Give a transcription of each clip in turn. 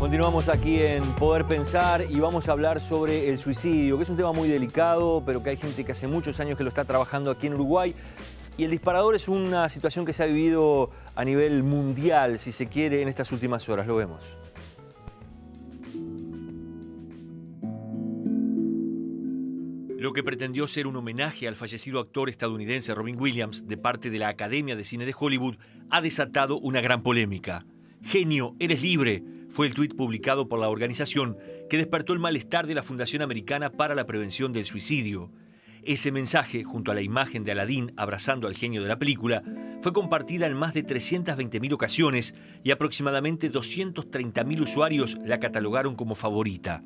Continuamos aquí en Poder Pensar y vamos a hablar sobre el suicidio, que es un tema muy delicado, pero que hay gente que hace muchos años que lo está trabajando aquí en Uruguay. Y el disparador es una situación que se ha vivido a nivel mundial, si se quiere, en estas últimas horas. Lo vemos. Lo que pretendió ser un homenaje al fallecido actor estadounidense Robin Williams de parte de la Academia de Cine de Hollywood ha desatado una gran polémica. Genio, eres libre, fue el tuit publicado por la organización que despertó el malestar de la Fundación Americana para la Prevención del Suicidio. Ese mensaje, junto a la imagen de Aladín abrazando al genio de la película, fue compartida en más de 320.000 ocasiones y aproximadamente 230.000 usuarios la catalogaron como favorita.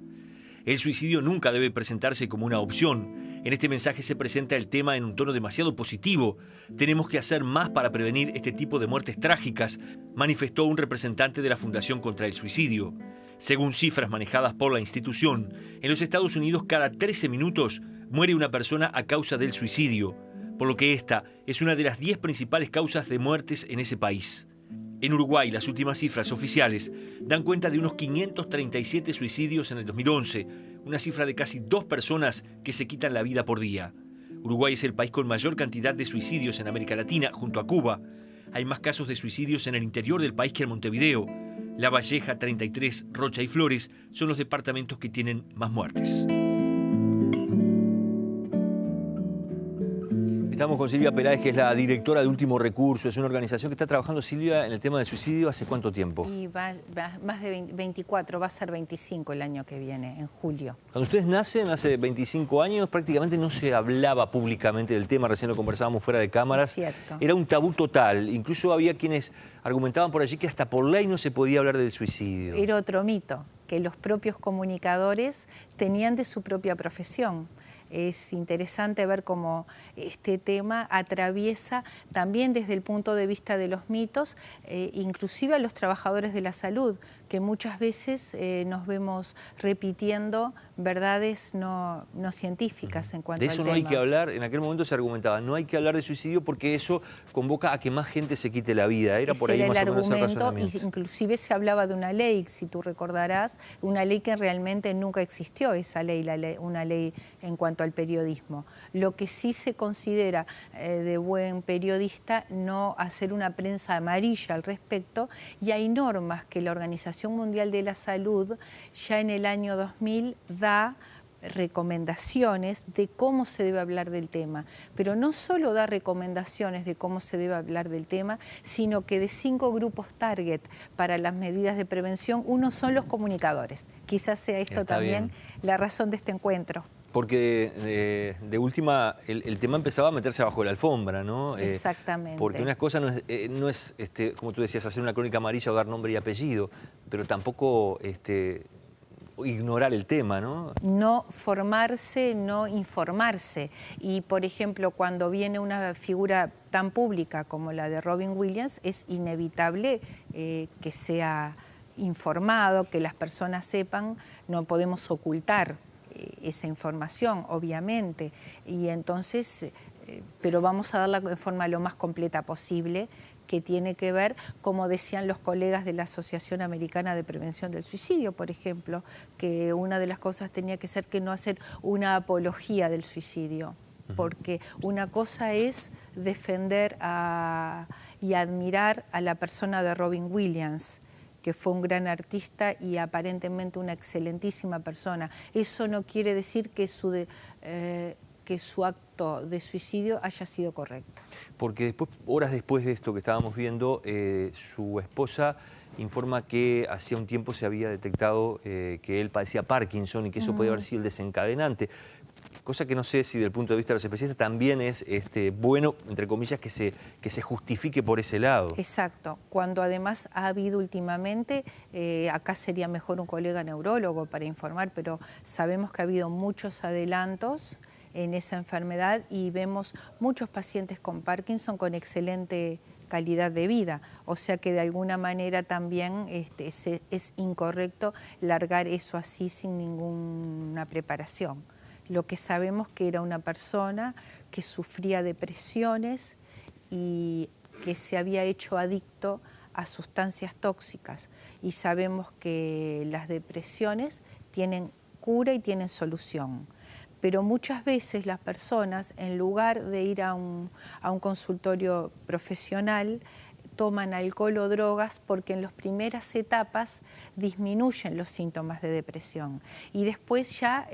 El suicidio nunca debe presentarse como una opción. En este mensaje se presenta el tema en un tono demasiado positivo. Tenemos que hacer más para prevenir este tipo de muertes trágicas, manifestó un representante de la Fundación contra el Suicidio. Según cifras manejadas por la institución, en los Estados Unidos cada 13 minutos muere una persona a causa del suicidio, por lo que esta es una de las 10 principales causas de muertes en ese país. En Uruguay, las últimas cifras oficiales dan cuenta de unos 537 suicidios en el 2011, una cifra de casi 2 personas que se quitan la vida por día. Uruguay es el país con mayor cantidad de suicidios en América Latina, junto a Cuba. Hay más casos de suicidios en el interior del país que en Montevideo. La Valleja, 33, Rocha y Flores son los departamentos que tienen más muertes. Estamos con Silvia Peláez, que es la directora de Último Recurso. Es una organización que está trabajando, Silvia, en el tema del suicidio. ¿Hace cuánto tiempo? Y va más de 24, va a ser 25 el año que viene, en julio. Cuando ustedes nacen, hace 25 años, prácticamente no se hablaba públicamente del tema. Recién lo conversábamos fuera de cámaras. Es cierto. Era un tabú total. Incluso había quienes argumentaban por allí que hasta por ley no se podía hablar del suicidio. Era otro mito, que los propios comunicadores tenían de su propia profesión. Es interesante ver cómo este tema atraviesa también desde el punto de vista de los mitos, inclusive a los trabajadores de la salud, que muchas veces nos vemos repitiendo verdades no científicas en cuanto al tema. De eso no hay que hablar. En aquel momento se argumentaba, no hay que hablar de suicidio porque eso convoca a que más gente se quite la vida. Era por ahí más o menos el razonamiento. Inclusive se hablaba de una ley, si tú recordarás, una ley que realmente nunca existió, esa ley, una ley en cuanto al periodismo. Lo que sí se considera de buen periodista no hacer una prensa amarilla al respecto, y hay normas que la Organización Mundial de la Salud ya en el año 2000 da recomendaciones de cómo se debe hablar del tema, pero no solo da recomendaciones de cómo se debe hablar del tema, sino que de 5 grupos target para las medidas de prevención, uno son los comunicadores. Quizás sea esto también la razón de este encuentro. Porque de última el tema empezaba a meterse bajo la alfombra, ¿no? Exactamente. Porque una cosa no es como tú decías, hacer una crónica amarilla o dar nombre y apellido, pero tampoco ignorar el tema, ¿no? No formarse, no informarse. Y, por ejemplo, cuando viene una figura tan pública como la de Robin Williams, es inevitable que sea informado, que las personas sepan, no podemos ocultar esa información, obviamente, y entonces, pero vamos a darla de forma lo más completa posible, que tiene que ver, como decían los colegas de la Asociación Americana de Prevención del Suicidio, por ejemplo, que una de las cosas tenía que ser que no hacer una apología del suicidio, porque una cosa es defender y admirar a la persona de Robin Williams, que fue un gran artista y aparentemente una excelentísima persona. Eso no quiere decir que su acto de suicidio haya sido correcto. Porque después, horas después de esto que estábamos viendo, su esposa informa que hacía un tiempo se había detectado que él padecía Parkinson y que eso podía haber sido el desencadenante. Cosa que no sé si desde el punto de vista de los especialistas también es bueno, entre comillas, que se justifique por ese lado. Exacto. Cuando además ha habido últimamente, acá sería mejor un colega neurólogo para informar, pero sabemos que ha habido muchos adelantos en esa enfermedad y vemos muchos pacientes con Parkinson con excelente calidad de vida, o sea que de alguna manera también es incorrecto largar eso así sin ninguna preparación. Lo que sabemos que era una persona que sufría depresiones y que se había hecho adicto a sustancias tóxicas y sabemos que las depresiones tienen cura y tienen solución. Pero muchas veces las personas, en lugar de ir a un consultorio profesional, toman alcohol o drogas porque en las primeras etapas disminuyen los síntomas de depresión y después ya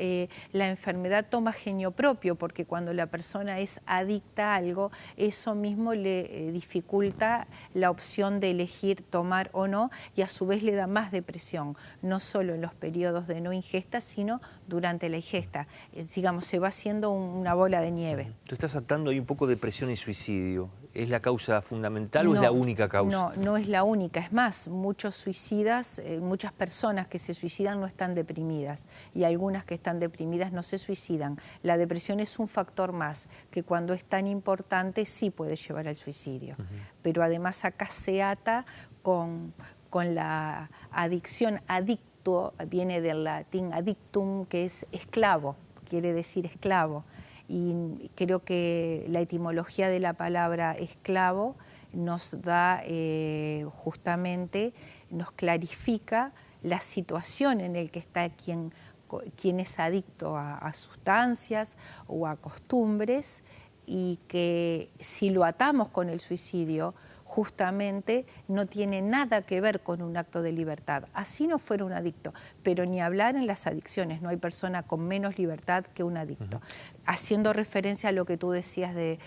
la enfermedad toma genio propio, porque cuando la persona es adicta a algo, eso mismo le dificulta la opción de elegir tomar o no, y a su vez le da más depresión, no solo en los periodos de no ingesta, sino durante la ingesta. Digamos, se va haciendo una bola de nieve. Tú estás atando ahí un poco depresión y suicidio. ¿Es la causa fundamental o es la única causa? No, no es la única. Es más, muchos suicidas, muchas personas que se suicidan no están deprimidas, y algunas que están deprimidas no se suicidan. La depresión es un factor más, que cuando es tan importante sí puede llevar al suicidio. Pero además acá se ata con la adicción. Adicto viene del latín addictum, que es esclavo, quiere decir esclavo. Y creo que la etimología de la palabra esclavo nos da justamente, nos clarifica la situación en la que está quien es adicto a sustancias o a costumbres, y que si lo atamos con el suicidio, justamente no tiene nada que ver con un acto de libertad. Así no fuera un adicto, pero ni hablar en las adicciones, no hay persona con menos libertad que un adicto. Haciendo referencia a lo que tú decías de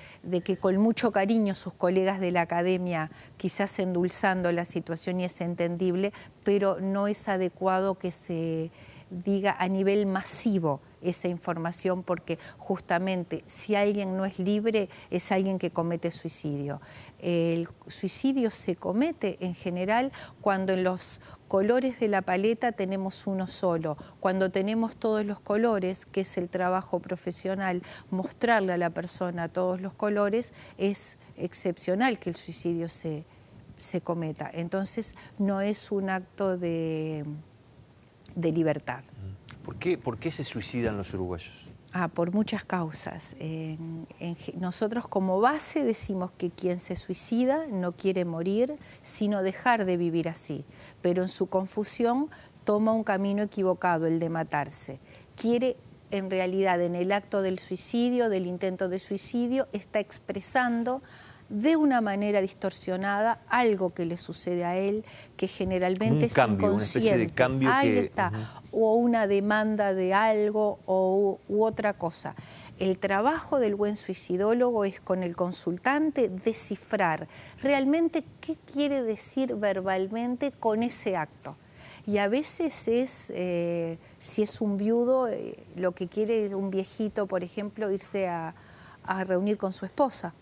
que con mucho cariño sus colegas de la academia, quizás endulzando la situación, y es entendible, pero no es adecuado que se diga a nivel masivo esa información, porque justamente si alguien no es libre es alguien que comete suicidio. El suicidio se comete en general cuando en los colores de la paleta tenemos uno solo. Cuando tenemos todos los colores, que es el trabajo profesional, mostrarle a la persona todos los colores, es excepcional que el suicidio se cometa. Entonces no es un acto de libertad. ¿Por qué se suicidan los uruguayos? Por muchas causas. Nosotros como base decimos que quien se suicida no quiere morir, sino dejar de vivir así, pero en su confusión toma un camino equivocado, el de matarse. Quiere, en realidad, en el acto del suicidio, del intento de suicidio, está expresando de una manera distorsionada algo que le sucede a él, que generalmente es inconsciente. Una especie de cambio. Ahí está. O una demanda de algo u otra cosa. El trabajo del buen suicidólogo es, con el consultante, descifrar realmente qué quiere decir verbalmente con ese acto. Y a veces es, si es un viudo, lo que quiere es un viejito, por ejemplo, irse a reunir con su esposa.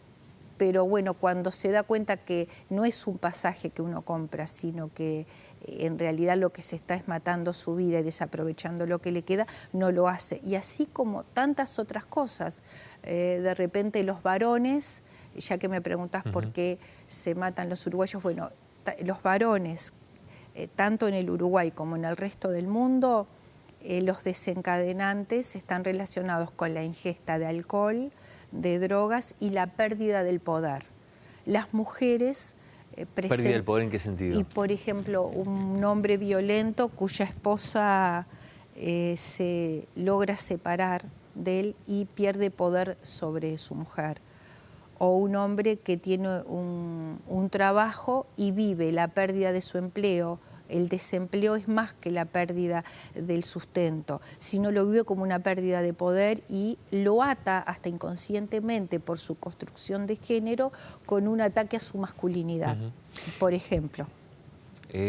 Pero bueno, cuando se da cuenta que no es un pasaje que uno compra, sino que en realidad lo que se está es matando su vida y desaprovechando lo que le queda, no lo hace. Y así como tantas otras cosas, de repente los varones, ya que me preguntas por qué se matan los uruguayos, bueno, los varones, tanto en el Uruguay como en el resto del mundo, los desencadenantes están relacionados con la ingesta de alcohol, de drogas y la pérdida del poder. Las mujeres ¿Pérdida del poder en qué sentido? Y por ejemplo, un hombre violento cuya esposa se logra separar de él y pierde poder sobre su mujer. O un hombre que tiene un trabajo y vive la pérdida de su empleo. El desempleo es más que la pérdida del sustento, sino lo vive como una pérdida de poder y lo ata hasta inconscientemente por su construcción de género con un ataque a su masculinidad, por ejemplo.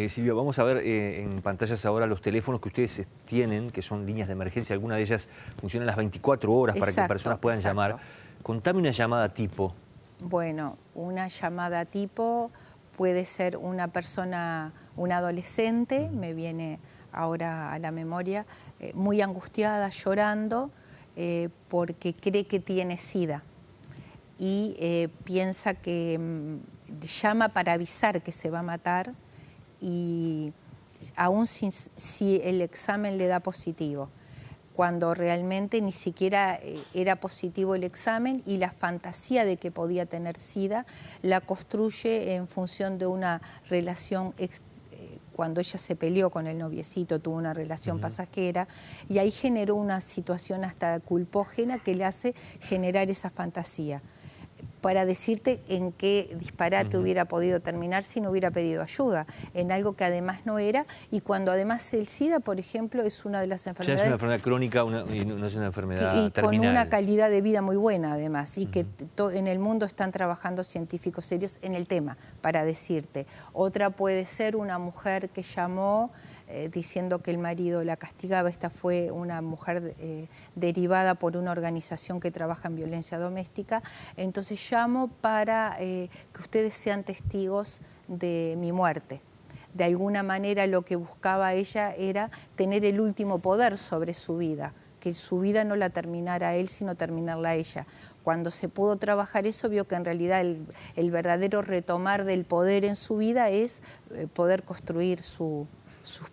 Silvia, vamos a ver en pantallas ahora los teléfonos que ustedes tienen, que son líneas de emergencia. Algunas de ellas funcionan las 24 horas para que personas puedan llamar. Contame una llamada tipo. Bueno, una llamada tipo puede ser una persona, un adolescente, me viene ahora a la memoria, muy angustiada, llorando, porque cree que tiene SIDA y piensa que llama para avisar que se va a matar, y aún si el examen le da positivo. cuando realmente ni siquiera era positivo el examen, y la fantasía de que podía tener SIDA la construye en función de una relación cuando ella se peleó con el noviecito, tuvo una relación pasajera, y ahí generó una situación hasta culpógena que le hace generar esa fantasía. Para decirte en qué disparate hubiera podido terminar si no hubiera pedido ayuda, en algo que además no era, y cuando además el SIDA, por ejemplo, es una de las enfermedades... Ya es una enfermedad crónica y no es una enfermedad terminal. Con una calidad de vida muy buena además, y que en el mundo están trabajando científicos serios en el tema, para decirte. Otra puede ser una mujer que llamó diciendo que el marido la castigaba. Esta fue una mujer derivada por una organización que trabaja en violencia doméstica. Entonces llamo para que ustedes sean testigos de mi muerte. De alguna manera lo que buscaba ella era tener el último poder sobre su vida, que su vida no la terminara él, sino terminarla ella. Cuando se pudo trabajar eso, vio que en realidad el verdadero retomar del poder en su vida es poder construir sus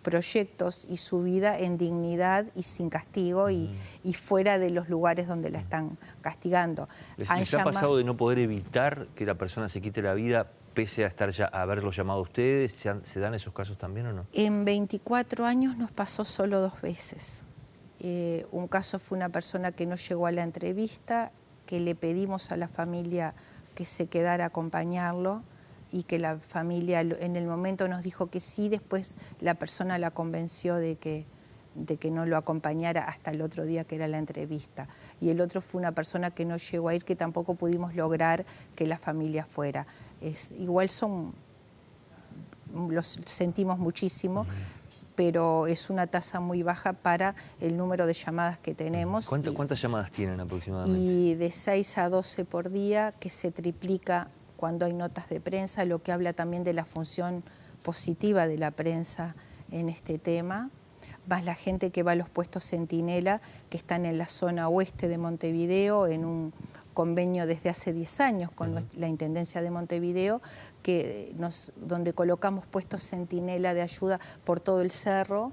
proyectos y su vida en dignidad y sin castigo, y fuera de los lugares donde la están castigando. ¿Les ha pasado de no poder evitar que la persona se quite la vida pese a estar haberlo llamado a ustedes? ¿Se dan esos casos también o no? En 24 años nos pasó solo 2 veces. Un caso fue una persona que no llegó a la entrevista, que le pedimos a la familia que se quedara a acompañarlo, y que la familia en el momento nos dijo que sí, después la persona la convenció de que no lo acompañara hasta el otro día, que era la entrevista. Y el otro fue una persona que no llegó a ir, que tampoco pudimos lograr que la familia fuera. Igual los sentimos muchísimo, pero es una tasa muy baja para el número de llamadas que tenemos. ¿Cuántas llamadas tienen aproximadamente? Y de 6 a 12 por día, que se triplica cuando hay notas de prensa, lo que habla también de la función positiva de la prensa en este tema, más la gente que va a los puestos Centinela, que están en la zona oeste de Montevideo, en un convenio desde hace 10 años con la Intendencia de Montevideo, donde colocamos puestos Centinela de ayuda por todo el cerro,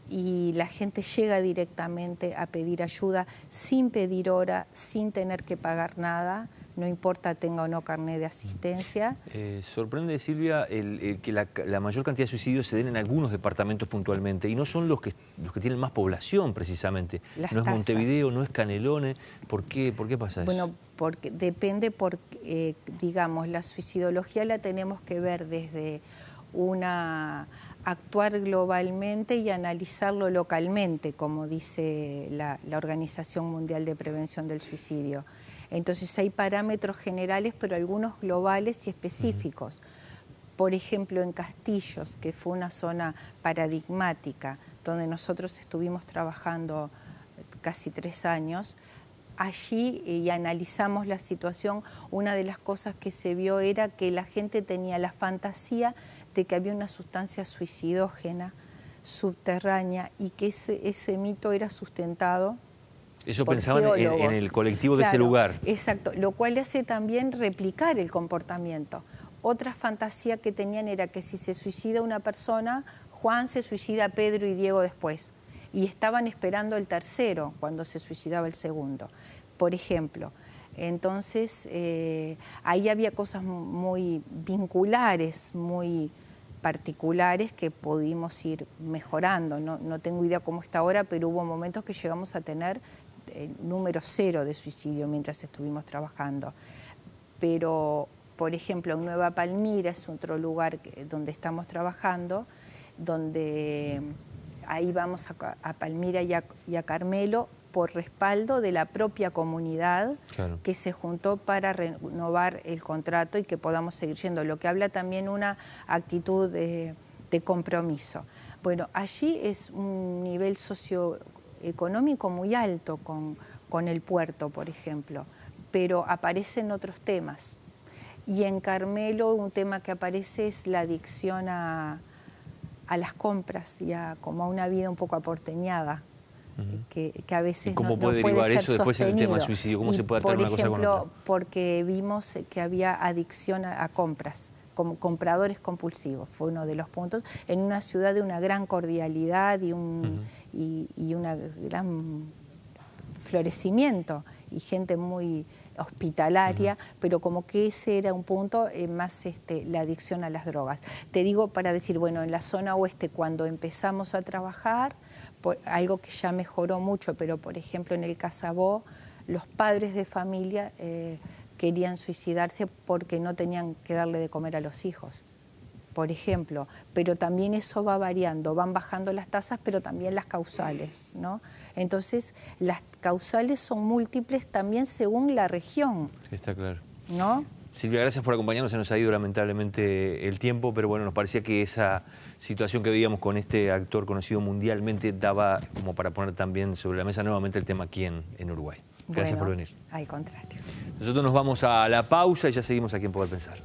y la gente llega directamente a pedir ayuda sin pedir hora, sin tener que pagar nada, no importa tenga o no carnet de asistencia. Sorprende, Silvia, que la mayor cantidad de suicidios se den en algunos departamentos puntualmente, y no son los que tienen más población precisamente. No es Montevideo, no es Canelones. ¿Por qué pasa eso? Bueno, depende, digamos, la suicidología la tenemos que ver desde actuar globalmente y analizarlo localmente, como dice la Organización Mundial de Prevención del Suicidio. Entonces hay parámetros generales, pero algunos globales y específicos. Por ejemplo, en Castillos, que fue una zona paradigmática, donde nosotros estuvimos trabajando casi 3 años, allí, y analizamos la situación, una de las cosas que se vio era que la gente tenía la fantasía de que había una sustancia suicidógena subterránea, y que ese mito era sustentado. Eso pensaban en el colectivo de ese lugar. Exacto, lo cual hace también replicar el comportamiento. Otra fantasía que tenían era que si se suicida una persona, Juan se suicida Pedro y Diego después. Y estaban esperando el tercero cuando se suicidaba el segundo, por ejemplo. Entonces, ahí había cosas muy vinculares, muy particulares, que pudimos ir mejorando. No tengo idea cómo está ahora, pero hubo momentos que llegamos a tener número 0 de suicidio mientras estuvimos trabajando. Pero, por ejemplo, en Nueva Palmira es otro lugar donde estamos trabajando, donde ahí vamos a Palmira y a Carmelo por respaldo de la propia comunidad, claro, que se juntó para renovar el contrato y que podamos seguir yendo, lo que habla también una actitud de compromiso. Bueno, allí es un nivel socioeconómico muy alto con el puerto, por ejemplo, pero aparecen otros temas. Y en Carmelo un tema que aparece es la adicción a las compras y como a una vida un poco aporteñada, que a veces ¿Y cómo no puede puede derivar ser eso después en el tema del sostenido. suicidio? ¿Cómo Y, se puede atar una cosa con otra? Por ejemplo, porque vimos que había adicción a compras, como compradores compulsivos, fue uno de los puntos, en una ciudad de una gran cordialidad y una gran florecimiento y gente muy hospitalaria, pero como que ese era un punto más la adicción a las drogas. Te digo para decir, bueno, en la zona oeste cuando empezamos a trabajar, algo que ya mejoró mucho, pero por ejemplo en el Casabó, los padres de familia querían suicidarse porque no tenían que darle de comer a los hijos, por ejemplo, pero también eso va variando, van bajando las tasas, pero también las causales, ¿no? Entonces, las causales son múltiples también según la región. Sí, está claro. ¿No? Silvia, gracias por acompañarnos, se nos ha ido lamentablemente el tiempo, pero bueno, nos parecía que esa situación que veíamos con este actor conocido mundialmente daba como para poner también sobre la mesa nuevamente el tema aquí en Uruguay. Gracias por venir. Al contrario. Nosotros nos vamos a la pausa y ya seguimos aquí en Poder Pensar.